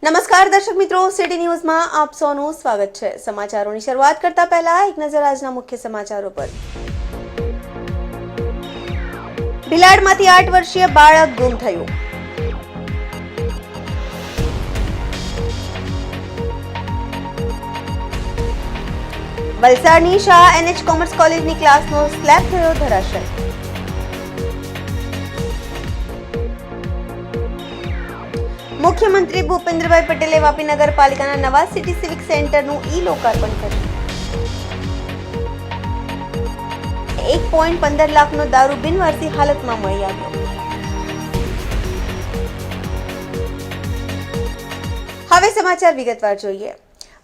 નમસ્કાર દર્શક મિત્રો, સિટી ન્યૂઝમાં આપ સૌનું સ્વાગત છે। સમાચારોની શરૂઆત કરતા પહેલા એક નજર આજના મુખ્ય સમાચારો પર। ભિલાડમાંથી 8 વર્ષીય બાળક ગુમ થયું। વલસાડની શાહ NH કોમર્સ કોલેજની ક્લાસનો સ્લેબ થયો ધરાશય। મુખ્યમંત્રી ભૂપેન્દ્રભાઈ પટેલે વાપી નગરપાલિકાના નવા સિટી સિવિક સેન્ટરનું લોકાર્પણ કર્યું। 1.15 લાખનો દારૂ બિનવારસી હાલતમાં મળી આવ્યો। હવે સમાચાર વિગતવાર જોઈએ।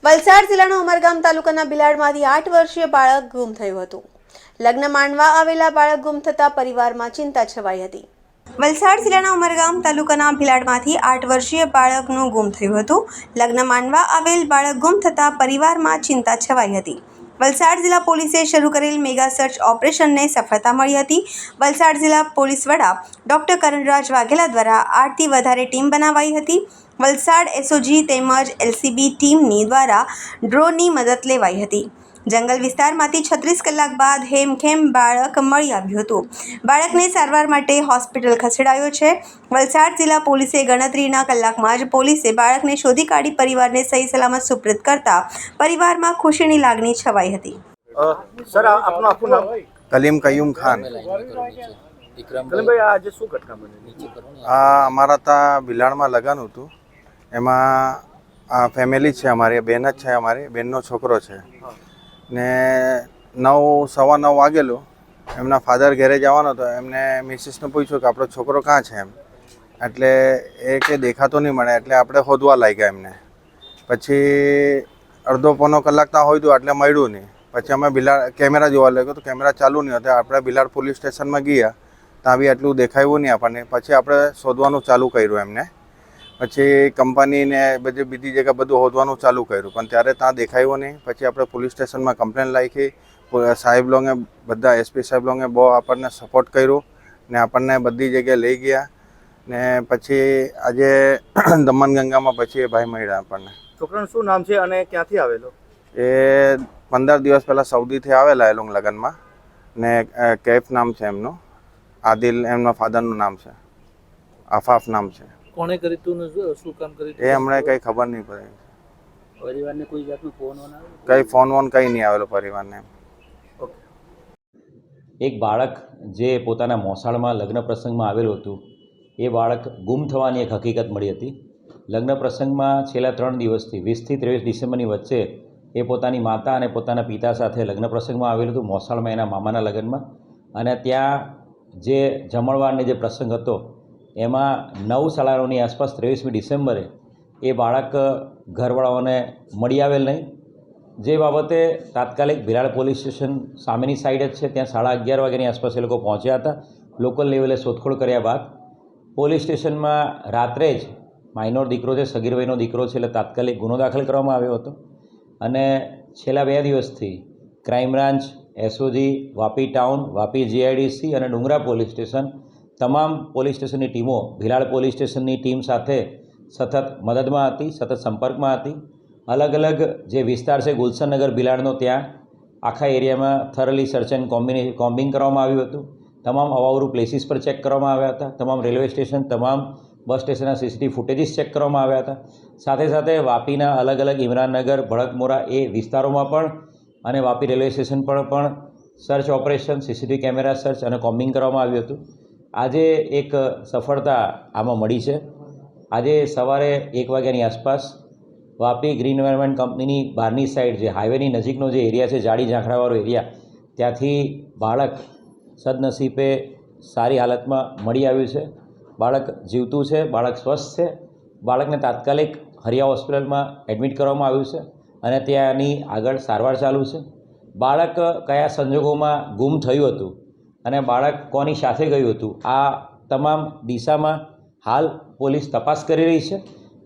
વલસાડ જિલ્લાના ઉમરગામ તાલુકાના ભિલાડમાંથી 8 વર્ષીય બાળક ગુમ થયું હતું। લગ્ન માંડવા આવેલા બાળક ગુમ થતા પરિવારમાં ચિંતા છવાઈ હતી। વલસાડ જિલ્લાના ઉમરગામ તાલુકાના ભિલાડમાંથી 8 વર્ષીય બાળકનું ગુમ થયું હતું। લગ્ન માંડવા આવેલ બાળક ગુમ થતા પરિવારમાં ચિંતા છવાઈ હતી। વલસાડ જિલ્લા પોલીસે શરૂ કરેલ મેગા સર્ચ ઓપરેશનને સફળતા મળી હતી। વલસાડ જિલ્લા પોલીસ વડા ડોક્ટર કરણરાજ વાઘેલા દ્વારા 8થી વધારે ટીમ બનાવાઈ હતી। વલસાડ SOG તેમજ LCB ટીમની દ્વારા ડ્રોનની મદદ લેવાઈ હતી। જંગલ વિસ્તારમાંથી 36 કલાક બાદ હેમખેમ બાળક મળી આવ્યું હતું। બાળકને સારવાર માટે હોસ્પિટલ ખસેડાયો છે। વલસાડ જિલ્લા પોલીસે ગણતરીના કલાકમાં જ પોલીસે બાળકને શોધી કાઢી પરિવારને સહી સલામત સુપ્રત કરતા પરિવારમાં ખુશીની લાગણી છવાઈ હતી। સર આપનું આખું નામ? કલીમ કયુમ ખાન। કલીમભાઈ આજે શું ઘટના બની? અમારા ત્યાં ભિલાડમાં લગન હતું, એમાં ફેમિલી છે, અમારી બેન જ છે, અમારી બેનનો છોકરો છે ને 9:15 વાગેલું એમના ફાધર ઘરે જવાનો હતો। એમને મિસિસને પૂછ્યું કે આપણો છોકરો ક્યાં છે એમ, એટલે એ કે દેખાતો નહીં મળે, એટલે આપણે શોધવા લાગ્યા એમને। પછી અડધો પોણો કલાક ત્યાં હોય તો એટલે મળ્યું નહીં। પછી અમે ભિલાડ કેમેરા જોવા લાગ્યો તો કેમેરા ચાલુ નહીં હતા। આપણે ભિલાડ પોલીસ સ્ટેશનમાં ગયા, ત્યાં બી આટલું દેખાયું નહીં આપણને। પછી આપણે શોધવાનું ચાલુ કર્યું એમને। પછી કંપનીને બધી બીજી જગ્યા બધું શોધવાનું ચાલુ કર્યું, પણ ત્યારે ત્યાં દેખાયું નહીં। પછી આપણે પોલીસ સ્ટેશનમાં કમ્પ્લેન લખી। સાહેબ લોકોએ બધા SP સાહેબ લોકોએ બહુ આપણને સપોર્ટ કર્યું ને આપણને બધી જગ્યાએ લઈ ગયા ને પછી આજે દમણગંગામાં પછી એ ભાઈ મળ્યા આપણને। છોકરાનું શું નામ છે અને ક્યાંથી આવેલો? એ 15 દિવસ પહેલાં સઉદીથી આવેલા એ લોકો લગ્નમાં ને કૈફ નામ છે એમનું, આદિલ એમના ફાધરનું નામ છે, આફાફ નામ છે। કોણે કરી તું ને શું કામ કરી? એ હમણાં કંઈ ખબર નહીં પડી। પરિવારને કોઈ જાતનો ફોન આવ્યો? કંઈ ફોન કંઈ નહીં આવેલો પરિવારને। એક બાળક જે પોતાના મોસાળમાં લગ્ન પ્રસંગમાં આવેલું હતું, એ બાળક ગુમ થવાની એક હકીકત મળી હતી। લગ્ન પ્રસંગમાં છેલ્લા 3 દિવસથી 20થી 23 ડિસેમ્બરની વચ્ચે એ પોતાની માતા અને પોતાના પિતા સાથે લગ્ન પ્રસંગમાં આવેલું હતું, મોસાળમાં એના મામાના લગ્નમાં। અને ત્યાં જે જમણવારનો જે પ્રસંગ હતો એમાં 9:30ની આસપાસ 23મી ડિસેમ્બરે એ બાળક ઘરવાળાઓને મળી આવેલ નહીં, જે બાબતે તાત્કાલિક ભિલાડ પોલીસ સ્ટેશન સામેની સાઈડ જ છે, ત્યાં 11:30 વાગ્યાની આસપાસ એ લોકો પહોંચ્યા હતા। લોકલ લેવલે શોધખોળ કર્યા બાદ પોલીસ સ્ટેશનમાં રાત્રે જ માઇનોર દીકરો છે, સગીર વયનો દીકરો છે, એટલે તાત્કાલિક ગુનો દાખલ કરવામાં આવ્યો હતો। અને છેલ્લા 2 દિવસથી crime branch, SOG, Vapi town, Vapi GIDC અને ડુંગરા પોલીસ સ્ટેશન, તમામ પોલીસ સ્ટેશનની ટીમો ભિલાડ પોલીસ સ્ટેશનની ટીમ સાથે સતત મદદમાં હતી, સતત સંપર્કમાં હતી। અલગ અલગ જે વિસ્તાર છે ગુલશનનગર ભિલાડનો, ત્યાં આખા એરિયામાં થરલી સર્ચ એન્ડ કોમ્બિંગ કરવામાં આવ્યું હતું। તમામ અવાવરૂ પ્લેસીસ પર ચેક કરવામાં આવ્યા હતા। તમામ રેલવે સ્ટેશન, તમામ બસ સ્ટેશનના CCTV ફૂટેજીસ ચેક કરવામાં આવ્યા હતા। સાથે સાથે વાપીના અલગ અલગ ઇમરાનનગર, ભડકમોરા એ વિસ્તારોમાં પણ અને વાપી રેલવે સ્ટેશન પર પણ search operation, CCTV camera search અને કોમ્બિંગ કરવામાં આવ્યું હતું। આજે એક સફળતા આમાં મળી છે। આજે સવારે 1 વાગ્યાની આસપાસ વાપી ગ્રીન એન્વાયરમેન્ટ કંપનીની બહારની સાઈડ, જે હાઈવેની નજીકનો જે એરિયા છે, જાડી ઝાંખરાવાળો એરિયા, ત્યાંથી બાળક સદનસીબે સારી હાલતમાં મળી આવ્યું છે। બાળક જીવતું છે, બાળક સ્વસ્થ છે। બાળકને તાત્કાલિક હરિયા હોસ્પિટલમાં એડમિટ કરવામાં આવ્યું છે અને ત્યાંની આગળ સારવાર ચાલુ છે। બાળક કયા સંજોગોમાં ગુમ થયું હતું અને બાળક કોની સાથે ગયું હતું, આ તમામ દિશામાં હાલ પોલીસ તપાસ કરી રહી છે।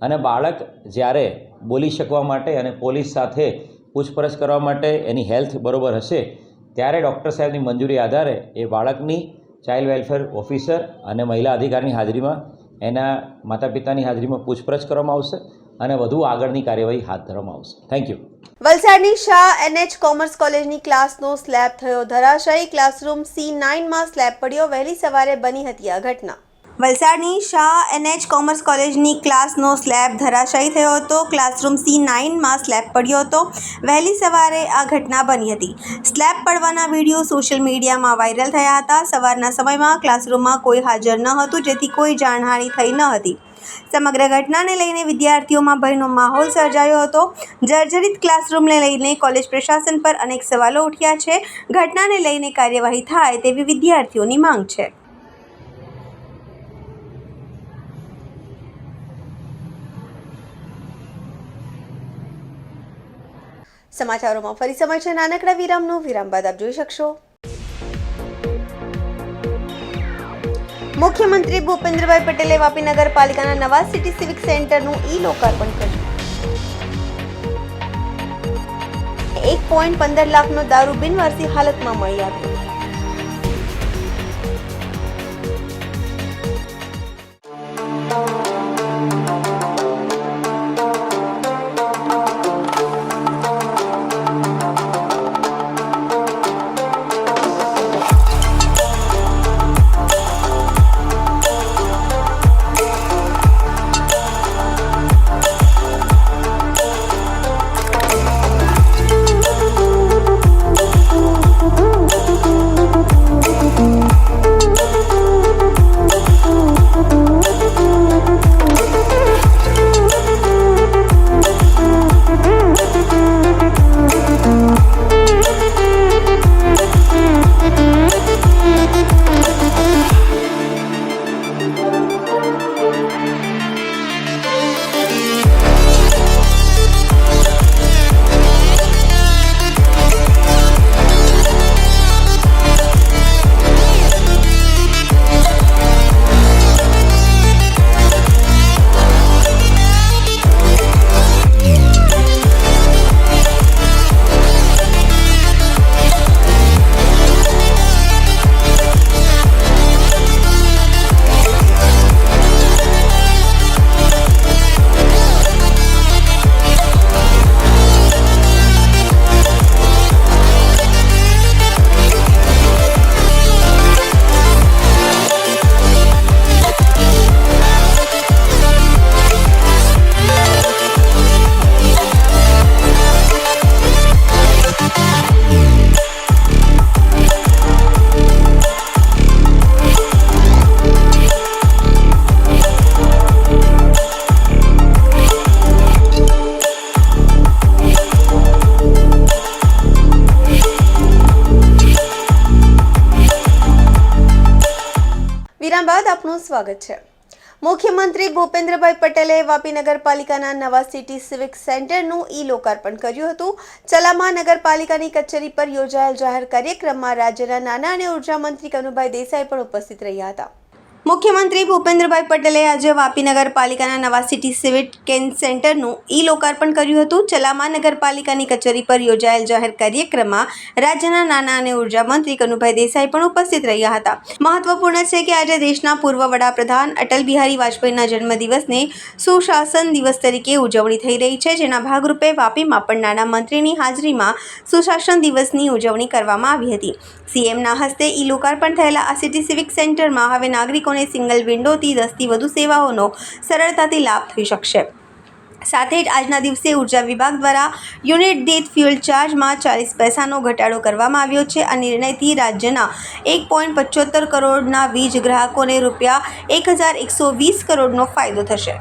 અને બાળક જ્યારે બોલી શકવા માટે અને પોલીસ સાથે પૂછપરછ કરવા માટે એની હેલ્થ બરોબર હશે ત્યારે ડૉક્ટર સાહેબની મંજૂરી આધારે એ બાળકની ચાઇલ્ડ વેલફેર ઓફિસર અને મહિલા અધિકારીની હાજરીમાં એના માતા પિતાની હાજરીમાં પૂછપરછ કરવામાં આવશે અને વધુ આગળની કાર્યવાહી હાથ ધરવામાં આવશે. Thank you. વલસાડની શાહ NH કોમર્સ કોલેજની ક્લાસનો સ્લેબ થયો ધરાશાયી. ક્લાસરૂમ C9માં સ્લેબ પડ્યો. વહેલી સવારે બની હતી આ ઘટના. વલસાડની શાહ NH કોમર્સ કોલેજની ક્લાસનો સ્લેબ ધરાશાયી થયો હતો. ક્લાસરૂમ C9માં સ્લેબ પડ્યો હતો. વહેલી સવારે આ ઘટના બની હતી. સ્લેબ પડવાના વિડીયો સોશિયલ મીડિયામાં વાયરલ થયા હતા. સવારના સમયમાં ક્લાસરૂમમાં કોઈ હાજર ન હતું, જેથી કોઈ જાનહાનિ થઈ ન હતી. સમગ્ર ઘટનાને લઈને વિદ્યાર્થીઓમાં ભયનો માહોલ સર્જાયો હતો. જર્જરિત ક્લાસરૂમને લઈને કોલેજ પ્રશાસન પર અનેક સવાલો ઉઠ્યા છે. ઘટનાને લઈને કાર્યવાહી થાય તેવી વિદ્યાર્થીઓની માંગ છે. સમાચારોમાં ફરી સમય છે નાનકડા વિરામનો. વિરામ બાદ આપ જોઈ શકશો. મુખ્યમંત્રી ભૂપેન્દ્રભાઈ પટેલે વાપી નગરપાલિકાના નવા સિટી સિવિક સેન્ટરનું લોકાર્પણ કર્યું. 1.15 લાખનો દારૂ બિનવારસી હાલતમાં મળી આવ્યો. બાદ આપનું સ્વાગત છે. મુખ્યમંત્રી ભૂપેન્દ્રભાઈ પટેલે વાપી નગરપાલિકાના નવા સિટી સિવિક સેન્ટરનું લોકાર્પણ કર્યું હતું. ચલામા નગરપાલિકાની કચેરી પર યોજાયેલ જાહેર કાર્યક્રમમાં રાજ્યના નાણાં અને ઉર્જા મંત્રી કનુભાઈ દેસાઈ પણ ઉપસ્થિત રહ્યા હતા. મુખ્યમંત્રી ભૂપેન્દ્રભાઈ પટેલે આજે વાપી નગરપાલિકાના નવા સિટી સિવિક સેન્ટરનું લોકાર્પણ કર્યું હતું. ચલામા નગરપાલિકાની કચેરી પર યોજાયેલ જાહેર કાર્યક્રમમાં રાજ્યના નાણાં અને ઉર્જા મંત્રી કનુભાઈ દેસાઈ પણ ઉપસ્થિત રહ્યા હતા. મહત્વપૂર્ણ છે કે આજે દેશના પૂર્વ વડાપ્રધાન અટલ બિહારી વાજપેયીના જન્મદિવસને સુશાસન દિવસ તરીકે ઉજવણી થઈ રહી છે, જેના ભાગરૂપે વાપીમાં પણ નાણામંત્રીની હાજરીમાં સુશાસન દિવસની ઉજવણી કરવામાં આવી હતી. સીએમના હસ્તે લોકાર્પણ થયેલા આ સિટી સિવિક સેન્ટરમાં હવે નાગરિકોને સિંગલ વિન્ડોથી 10થી વધુ સેવાઓનો સરળતાથી લાભ થઈ શકશે. સાથે જ આજના દિવસે ઉર્જા વિભાગ દ્વારા યુનિટ દીઠ ફ્યુઅલ ચાર્જમાં 40 પૈસાનો ઘટાડો કરવામાં આવ્યો છે. આ નિર્ણયથી રાજ્યના 1.75 કરોડના વીજ ગ્રાહકોને ₹1120 કરોડનો ફાયદો થશે.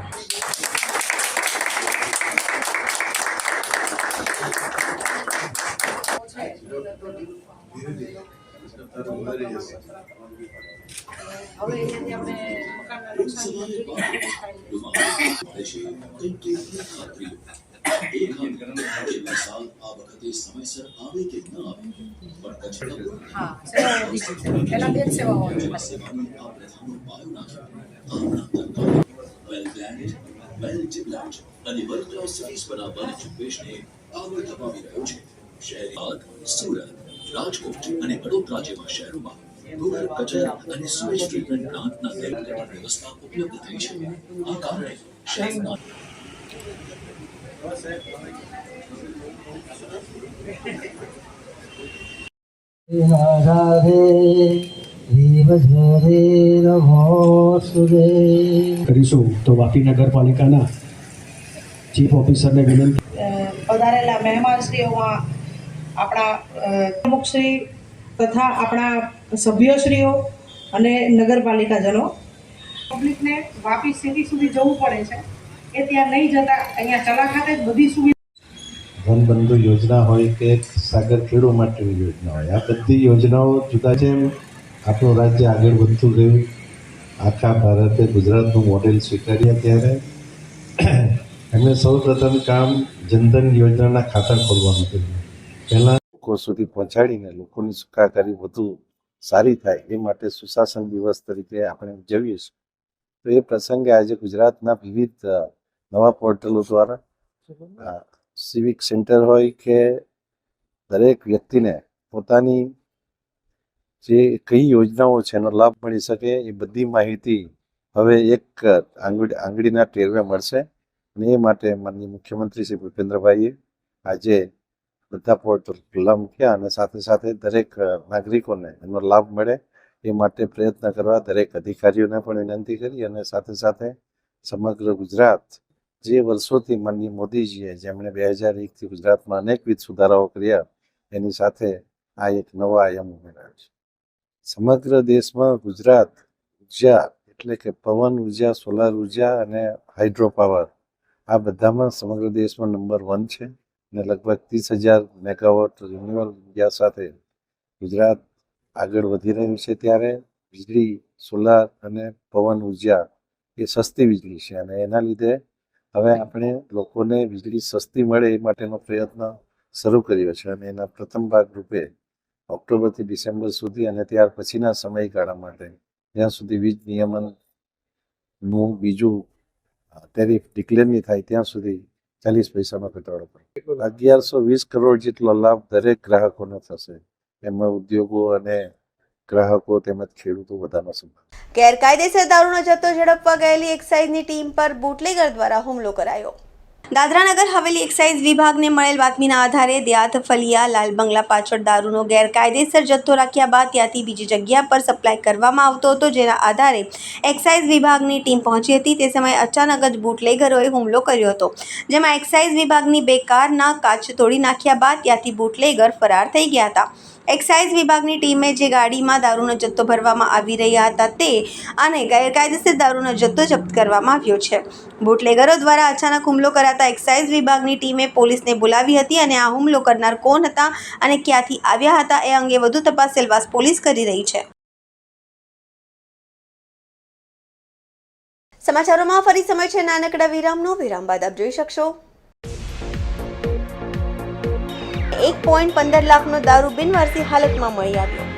રાજકોટ અને વડોદરા જેવા શહેરોમાં ભૂગર્ભ કચરા અને સુએજ ટ્રીટમેન્ટ પ્લાન્ટના વ્યવસ્થા ઉપલબ્ધ થઈ છે. આ કારણે શહેરના કરીશું તો વાપી નગરપાલિકાના ચીફ ઓફિસરને વિનંતી પધારેલા મહેમાનશ્રીઓમાં આપણા પ્રમુખશ્રી તથા આપણા સભ્યશ્રીઓ અને નગરપાલિકાજનો. પબ્લિકને વાપી સિટી સુધી જવું પડે છે એ ત્યાં નહીં જતા અહીંયા ચલા ખાતે જ બધી સુવિધા વનબંધુ યોજના હોય કે સાગર ખેડૂ માટેની યોજના હોય, આ બધી યોજનાઓ જુદા છે. આપણું રાજ્ય આગળ વધતું ગયું, આખા ભારતે ગુજરાતનું મોડેલ સ્વીકાર્યા ત્યારે એમણે સૌ પ્રથમ કામ જનધન યોજનાના ખાતા ખોલવાનું કર્યું. પહેલાં લોકો સુધી પહોંચાડીને લોકોની સુખાકારી વધુ સારી થાય એ માટે સુશાસન દિવસ તરીકે આપણે ઉજવીએ છીએ. તો એ પ્રસંગે આજે ગુજરાતના વિવિધ નવા પોર્ટલો દ્વારા સિવિક સેન્ટર હોય કે દરેક વ્યક્તિને પોતાની જે કઈ યોજનાઓ છે એનો લાભ મળી શકે એ બધી માહિતી હવે એક આંગળીના ટેરવે મળશે. અને એ માટે માનનીય મુખ્યમંત્રી શ્રી ભૂપેન્દ્રભાઈએ આજે બધા પોર્ટલ ખુલ્લા મૂક્યા અને સાથે સાથે દરેક નાગરિકોને એનો લાભ મળે એ માટે પ્રયત્ન કરવા દરેક અધિકારીઓને પણ વિનંતી કરી. અને સાથે સાથે સમગ્ર ગુજરાત જે વર્ષોથી માનનીય મોદીજીએ જેમણે 2001થી ગુજરાતમાં અનેકવિધ સુધારાઓ કર્યા એની સાથે આ એક નવા આયામ ઉમેરાયો છે. સમગ્ર દેશમાં ગુજરાત ઉર્જા એટલે કે પવન ઉર્જા, સોલાર ઉર્જા અને હાઇડ્રો પાવર આ બધામાં સમગ્ર દેશમાં નંબર 1 છે. અને લગભગ 30,000 મેગાવોટ રિન્યુઅલ ઉર્જા સાથે ગુજરાત આગળ વધી રહ્યું છે. ત્યારે વીજળી, સોલાર અને પવન ઉર્જા એ સસ્તી વીજળી છે અને એના લીધે હવે આપણે લોકોને વીજળી સસ્તી મળે એ માટેનો પ્રયત્ન શરૂ કર્યો છે. અને એના પ્રથમ ભાગ રૂપે ઓક્ટોબરથી ડિસેમ્બર સુધી અને ત્યાર પછીના સમયગાળા માટે જ્યાં સુધી વીજ નિયમનનું બીજું ટેરિફ ડિક્લેર નહીં થાય ત્યાં સુધી 40 પૈસાનો ઘટાડો કરે. 1120 કરોડ જેટલો લાભ દરેક ગ્રાહકોને થશે. એમાં ઉદ્યોગો અને ગ્રાહકો તેમજ ખેડૂતો બધાનો સમાવેશ. ગેરકાયદેસર દારૂનો જથ્થો ઝડપવા ગયેલી એક્સાઇઝની ટીમ પર બુટલેગર દ્વારા હુમલો કરાયો. દાદરાનગર હવેલી એક્સાઇઝ વિભાગને મળેલ બાતમીના આધારે દેહાત ફલિયા લાલ બંગલા પાછળ દારૂનો ગેરકાયદેસર જથ્થો રાખ્યા બાદ ત્યાંથી બીજી જગ્યા પર સપ્લાય કરવામાં આવતો હતો, જેના આધારે એક્સાઇઝ વિભાગની ટીમ પહોંચી હતી. તે સમયે અચાનક જ બુટલેગરોએ હુમલો કર્યો હતો, જેમાં એક્સાઇઝ વિભાગની 2 કારના કાચ તોડી નાખ્યા બાદ ત્યાંથી બુટલેગર ફરાર થઈ ગયા હતા. એક્સાઇઝ વિભાગની ટીમે જે ગાડીમાં દારૂનો જથ્થો ભરવામાં આવી રહ્યા હતા તે અને ગેરકાયદેસર દારૂનો જથ્થો જપ્ત કરવામાં આવ્યો છે. બુટલેગરો દ્વારા અચાનક હુમલો કરાતા એક્સાઇઝ વિભાગની ટીમે પોલીસને બોલાવી હતી અને આ હુમલો કરનાર કોણ હતા અને ક્યાંથી આવ્યા હતા એ અંગે વધુ તપાસ સેલવાસ પોલીસ કરી રહી છે. સમાચારોમાં ફરી સમય છે નાનકડા વિરામનો. વિરામ બાદ આપ જોઈ શકશો 1.15 લાખનો દારૂ બિનવારસી હાલતમાં મળી આવ્યો.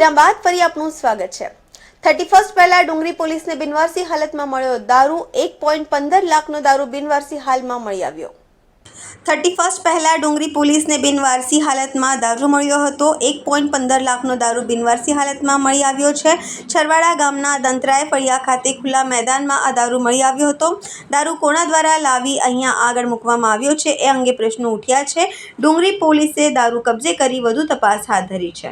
વિરામ બાદ ફરી આપનું સ્વાગત છે। 31 પહેલા ડુંગરી પોલીસને બિનવારસી હાલતમાં મળ્યો દારૂ। 1.15 લાખનો દારૂ બિનવારસી હાલમાં મળી આવ્યો। 31 પહેલા ડુંગરી પોલીસને બિનવારસી હાલતમાં દારૂ મળ્યો હતો। 1.15 લાખનો દારૂ બિનવારસી હાલતમાં મળી આવ્યો છે। છરવાડા ગામના દંતરાય ફળિયા ખાતે ખુલ્લા મેદાનમાં આ દારૂ મળી આવ્યો હતો। દારૂ કોના દ્વારા લાવી અહીંયા આગળ મૂકવામાં આવ્યો છે એ અંગે પ્રશ્નો ઉઠ્યા છે। ડુંગરી પોલીસે દારૂ કબજે કરી વધુ તપાસ હાથ ધરી છે।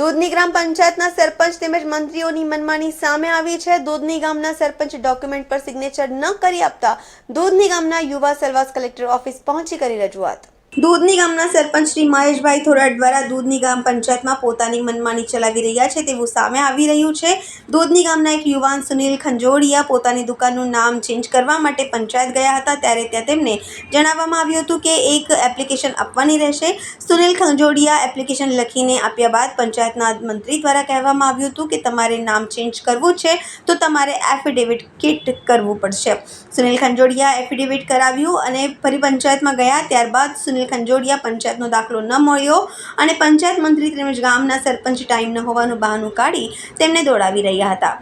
દૂધની ગ્રામ પંચાયતના સરપંચ તેમજ મંત્રીઓની મનમાની સામે આવી છે। દૂધની ગામના સરપંચ ડોક્યુમેન્ટ પર સિગ્નેચર ન કરી આપતા દૂધની ગામના યુવા સેલવાસ કલેક્ટર ઓફિસ પહોંચી કરી રજૂઆત। દૂધની ગામના સરપંચ શ્રી મહેશભાઈ થોરાટ દ્વારા દૂધની ગામ પંચાયતમાં પોતાની મનમાની ચલાવી રહ્યા છે તેવું સામે આવી રહ્યું છે। દૂધની ગામના એક યુવાન સુનિલ ખંજોડિયા પોતાની દુકાનનું નામ ચેન્જ કરવા માટે પંચાયત ગયા હતા ત્યારે ત્યાં તેમને જણાવવામાં આવ્યું હતું કે એક એપ્લિકેશન આપવાની રહેશે। સુનિલ ખંજોડિયા એપ્લિકેશન લખીને આપ્યા બાદ પંચાયતના મંત્રી દ્વારા કહેવામાં આવ્યું હતું કે તમારે નામ ચેન્જ કરવું છે તો તમારે એફિડેવિટ કિટ કરવું પડશે। સુનિલ ખંજોડિયા એફિડેવિટ કરાવ્યું અને ફરી પંચાયતમાં ગયા। ત્યારબાદ સુનિલ ખંજોડિયા પંચાયતનો દાખલો ન મળ્યો અને પંચાયત મંત્રી તેમજ ગામના સરપંચ ટાઈમ ન હોવાનું બહાનું કાઢી તેમને દોડાવી રહ્યા હતા।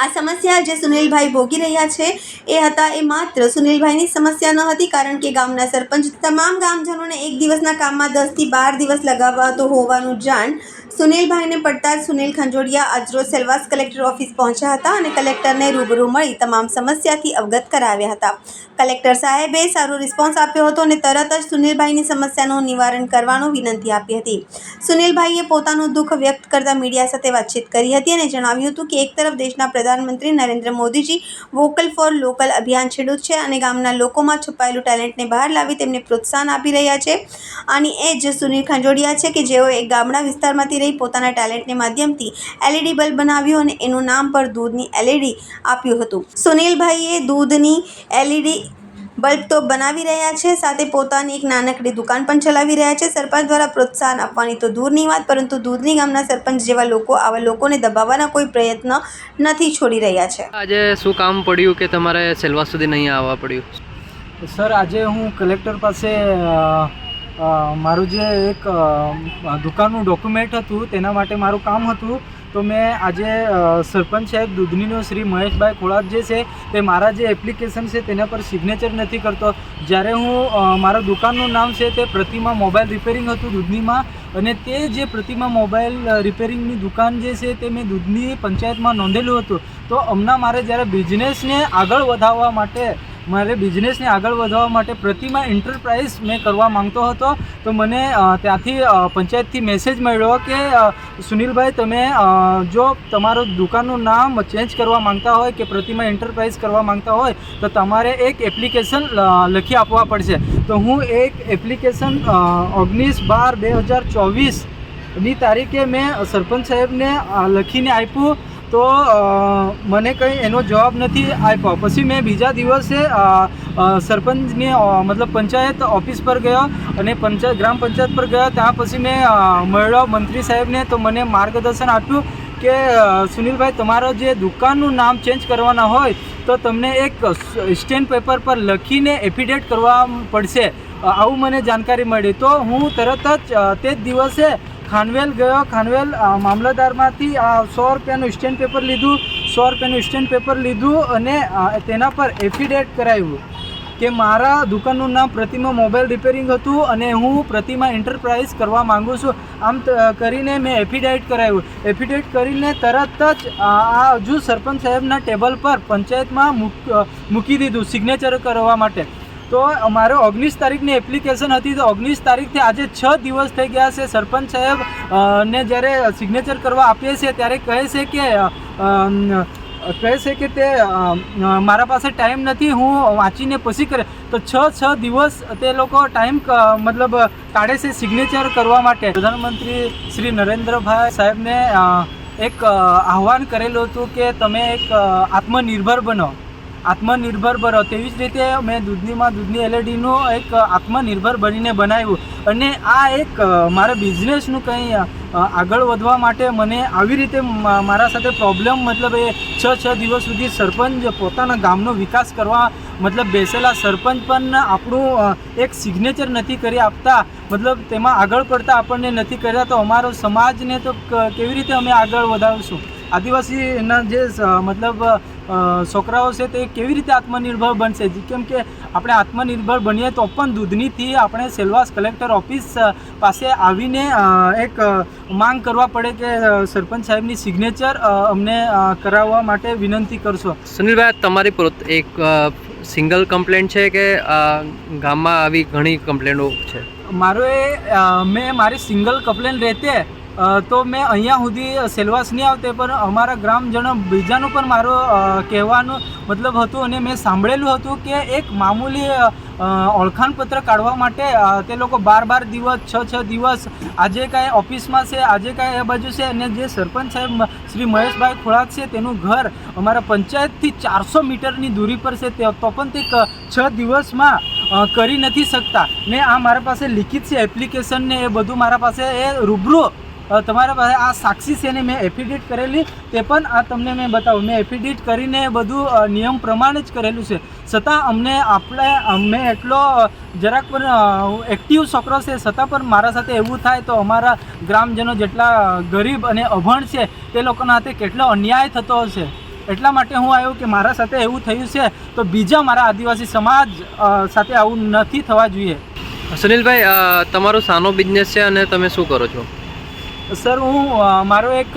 આ સમસ્યા જે સુનિલભાઈ ભોગી રહ્યા છે એ માત્ર સુનિલભાઈની સમસ્યા ન હતી, કારણ કે ગામના સરપંચ તમામ ગામજનોને એક દિવસના કામમાં 10 થી 12 દિવસ લગાવતો હોવાનું જાણ સુનિલભાઈને પડતા સુનિલ ખંજોડિયા આજરોજ સેલવાસ કલેક્ટર ઓફિસ પહોંચ્યા હતા અને કલેક્ટરને રૂબરૂ મળી તમામ સમસ્યાથી અવગત કરાવ્યા હતા। કલેક્ટર સાહેબે સારો રિસ્પોન્સ આપ્યો હતો અને તરત જ સુનિલભાઈની સમસ્યાનું નિવારણ કરવાનો વિનંતી આપી હતી। સુનિલભાઈએ પોતાનું દુઃખ વ્યક્ત કરતા મીડિયા સાથે વાતચીત કરી હતી અને જણાવ્યું હતું કે એક તરફ દેશના પ્રધાનમંત્રી Narendra Modi ji vocal for local અભિયાન છેડ્યું છે અને ગામના લોકોમાં છુપાયેલું ટેલેન્ટને બહાર લાવી તેમને પ્રોત્સાહન આપી રહ્યા છે। આની એ જ સુનિલ ખંજોડિયા છે કે જેઓ એક ગામડા વિસ્તારમાંથી રહી પોતાના ટેલેન્ટને માધ્યમથી LED બલ્બ બનાવ્યું અને એનું નામ પર દૂધની LED આપ્યું હતું। સુનિલભાઈએ દૂધની LED બલ્બ તો બનાવી રહ્યા છે, સાથે પોતાની એક નાનકડી દુકાન પણ ચલાવી રહ્યા છે। સરપંચ દ્વારા પ્રોત્સાહન આપવાની તો દૂરની વાત, પરંતુ દૂધની ગામના સરપંચ જેવા લોકો આવા લોકોને દબાવવાના કોઈ પ્રયત્ન નથી છોડી રહ્યા છે। આજે શું કામ પડ્યું કે તમારે સેલવાસ સુધી નહીં આવવા પડ્યું? સર, આજે હું કલેક્ટર પાસે મારું જે એક દુકાનનું ડોક્યુમેન્ટ હતું તેના માટે મારું કામ હતું, તો મેં આજે સરપંચ સાહેબ દૂધનીનો શ્રી મહેશભાઈ ખોળાત જે છે તે મારા જે એપ્લિકેશન છે તેના પર સિગ્નેચર નથી કરતો। જ્યારે હું મારા દુકાનનું નામ છે તે પ્રતિમા મોબાઈલ રિપેરિંગ હતું દૂધનીમાં, અને તે જે પ્રતિમા મોબાઈલ રિપેરિંગની દુકાન જે છે તે મેં દૂધની પંચાયતમાં નોંધેલું હતું। તો હમણાં મારે જ્યારે બિઝનેસને આગળ વધારવા માટે પ્રતિમા એન્ટરપ્રાઇઝ મેં કરવા માંગતો હતો, તો મને ત્યાંથી પંચાયતથી મેસેજ મળ્યો કે સુનિલભાઈ, તમે જો તમારું દુકાનનું નામ ચેન્જ કરવા માંગતા હોય કે પ્રતિમા એન્ટરપ્રાઇઝ કરવા માંગતા હોય તો તમારે એક એપ્લિકેશન લખી આપવા પડશે। તો હું એક એપ્લિકેશન 19/12/2024ની તારીખે મેં સરપંચ સાહેબને લખીને આપ્યું, તો મને કંઈ એનો જવાબ નથી આપ્યો। પછી મેં બીજા દિવસે સરપંચની મતલબ પંચાયત ઓફિસ પર ગયો અને ગ્રામ પંચાયત પર ગયો। ત્યાં પછી મેં મળ્યો મંત્રી સાહેબને, તો મને માર્ગદર્શન આપ્યું કે સુનિલભાઈ, તમારો જે દુકાનનું નામ ચેન્જ કરવાના હોય તો તમને એક સ્ટેમ્પ પેપર પર લખીને એફિડેવિટ કરવા પડશે, આવું મને જાણકારી મળી। તો હું તરત જ તે જ દિવસે ખાનવેલ ગયો। ખાનવેલ મામલતદારમાંથી 100 રૂપિયાનું સ્ટેમ્પ પેપર લીધું, 100 રૂપિયાનું સ્ટેમ્પ પેપર લીધું અને તેના પર એફિડેવિટ કરાવ્યું કે મારા દુકાનનું નામ પ્રતિમા મોબાઈલ રિપેરિંગ હતું અને હું પ્રતિમા એન્ટરપ્રાઇઝ કરવા માગું છું। આમ કરીને મેં એફિડેવિટ કરાવ્યું। એફિડેવિટ કરીને તરત જ આ હજુ સરપંચ સાહેબના ટેબલ પર પંચાયતમાં મૂકી દીધું સિગ્નેચર કરવા માટે। તો મારે 19 તારીખની એપ્લિકેશન હતી, તો 19 તારીખથી આજે 6 દિવસ થઈ ગયા છે. સરપંચ સાહેબ ને જ્યારે સિગ્નેચર કરવા આપીએ છીએ ત્યારે કહે છે કે તે મારા પાસે ટાઈમ નથી, હું વાંચીને પછી કરે. તો 6 દિવસ તે લોકો ટાઈમ મતલબ કાઢે છે સિગ્નેચર કરવા માટે. પ્રધાનમંત્રી શ્રી નરેન્દ્રભાઈ સાહેબને એક આહ્વાન કરેલું હતું કે તમે એક આત્મનિર્ભર બનો. તેવી જ રીતે મેં દૂધની એલઈડીનું એક આત્મનિર્ભર બનીને બનાવ્યું. અને આ એક મારા બિઝનેસનું કંઈ આગળ વધવા માટે મને આવી રીતે મારા સાથે પ્રોબ્લેમ મતલબ એ 6 દિવસ સુધી સરપંચ પોતાના ગામનો વિકાસ કરવા મતલબ બેસેલા સરપંચ પણ આપણું એક સિગ્નેચર નથી કરી આપતા, મતલબ તેમાં આગળ પડતા આપણને નથી કર્યા. તો અમારો સમાજને તો કેવી રીતે અમે આગળ વધારીશું? આદિવાસીના જે મતલબ છોકરાઓ છે તે કેવી રીતે આત્મનિર્ભર બનશે? કેમ કે આપણે આત્મનિર્ભર બનીએ તો પણ દૂધનીથી આપણે સેલવાસ કલેક્ટર ઓફિસ પાસે આવીને એક માંગ કરવા પડે કે સરપંચ સાહેબની સિગ્નેચર અમને કરાવવા માટે વિનંતી કરશો. સુનિલભાઈ, તમારી એક સિંગલ કમ્પ્લેન્ટ છે કે ગામમાં આવી ઘણી કમ્પ્લેન્ટો છે? મેં મારી સિંગલ કમ્પ્લેન રહેતે તો મેં અહીંયા સુધી સેલવાસ નહીં આવતે, પણ અમારા ગ્રામજનો બીજાનું પણ મારું કહેવાનું મતલબ હતું. અને મેં સાંભળેલું હતું કે એક મામૂલી ઓળખાણપત્ર કાઢવા માટે તે લોકો 12 દિવસ 6 દિવસ આજે કાંઈ ઓફિસમાં છે, આજે કાંઈ એ બાજુ છે. અને જે સરપંચ સાહેબ શ્રી મહેશભાઈ ખોળાક છે તેનું ઘર અમારા પંચાયતથી 400 મીટરની દૂરી પર છે, તો પણ તે 6 દિવસમાં કરી નથી શકતા. ને આ મારા પાસે લિખિત છે એપ્લિકેશન ને એ બધું મારા પાસે એ રૂબરૂ તમારા પાસે આ સાક્ષી છે ને મેં એફિડેવિટ કરેલી, તે પણ આ તમને મેં બતાવું. મેં એફિડેવિટ કરીને બધું નિયમ પ્રમાણે જ કરેલું છે. છતાં અમે એટલો જરાક પણ એક્ટિવ છોકરો છે, છતાં પણ મારા સાથે એવું થાય તો અમારા ગ્રામજનો જેટલા ગરીબ અને અભણ છે તે લોકોના હાથે કેટલો અન્યાય થતો હશે. એટલા માટે હું આવ્યો કે મારા સાથે એવું થયું છે તો બીજા મારા આદિવાસી સમાજ સાથે આવું નથી થવા જોઈએ. સુનિલભાઈ, તમારો શાનો બિઝનેસ છે અને તમે શું કરો છો? સર, મારો એક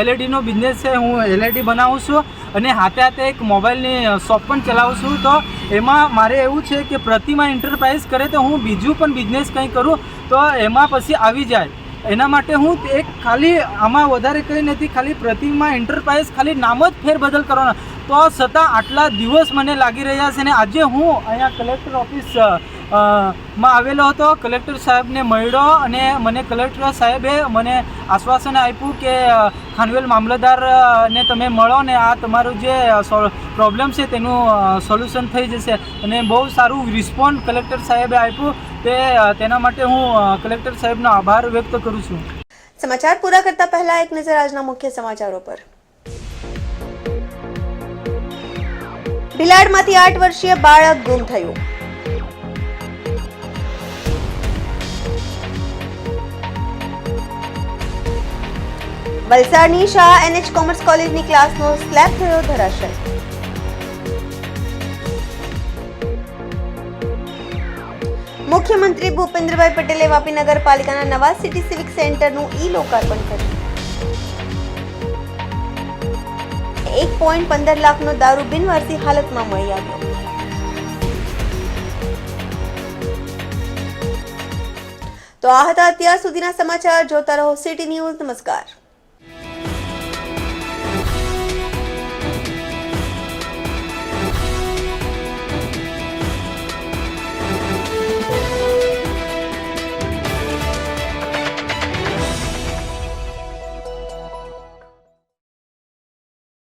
એલઈડીનો બિઝનેસ છે. હું એલઈડી બનાવું છું અને હાથે એક મોબાઈલની શોપ પણ ચલાવું છું. તો એમાં મારે એવું છે કે પ્રતિમા એન્ટરપ્રાઇઝ કરે તો હું બીજું પણ બિઝનેસ કંઈ કરું તો એમાં પછી આવી જાય. એના માટે હું એક ખાલી આમાં વધારે કંઈ નથી, ખાલી પ્રતિમા એન્ટરપ્રાઇઝ ખાલી નામ જ ફેરબદલ કરવાના. તો છતાં આટલા દિવસ મને લાગી રહ્યા છે. ને આજે હું અહીંયા કલેક્ટર ઓફિસ માં આવેલો હતો, કલેક્ટર સાહેબને મળ્યો અને મને કલેક્ટર સાહેબે મને આશ્વાસન આપ્યું કે ખાનવેલ મામલતદારને તમે મળો ને આ તમારું જે પ્રોબ્લેમ છે તેનું સોલ્યુશન થઈ જશે. અને બહુ સારું રિસ્પોન્સ કલેક્ટર સાહેબે આપ્યું, તેના માટે હું કલેક્ટર સાહેબનો આભાર વ્યક્ત કરું છું. સમાચાર પૂરા કરતા પહેલા એક નજર આજના મુખ્ય સમાચારો પર. ભિલાડમાંથી 8 વર્ષીય બાળક ગુમ થયું. વલસાડની શાહ NH કોમર્સ કોલેજની ક્લાસનો સ્લેબ થયો ધરાશય. મુખ્યમંત્રી ભૂપેન્દ્રભાઈ પટેલે વાપી નગરપાલિકાના નવા સિટી સિવિક સેન્ટરનું લોકાર્પણ કર્યું. 1.15 લાખનો દારૂ બિનવારસી હાલતમાં મળી આવ્યો. તો આ હતા અત્યાર સુધીના સમાચાર. જોતા રહો સિટી ન્યૂઝ. નમસ્કાર.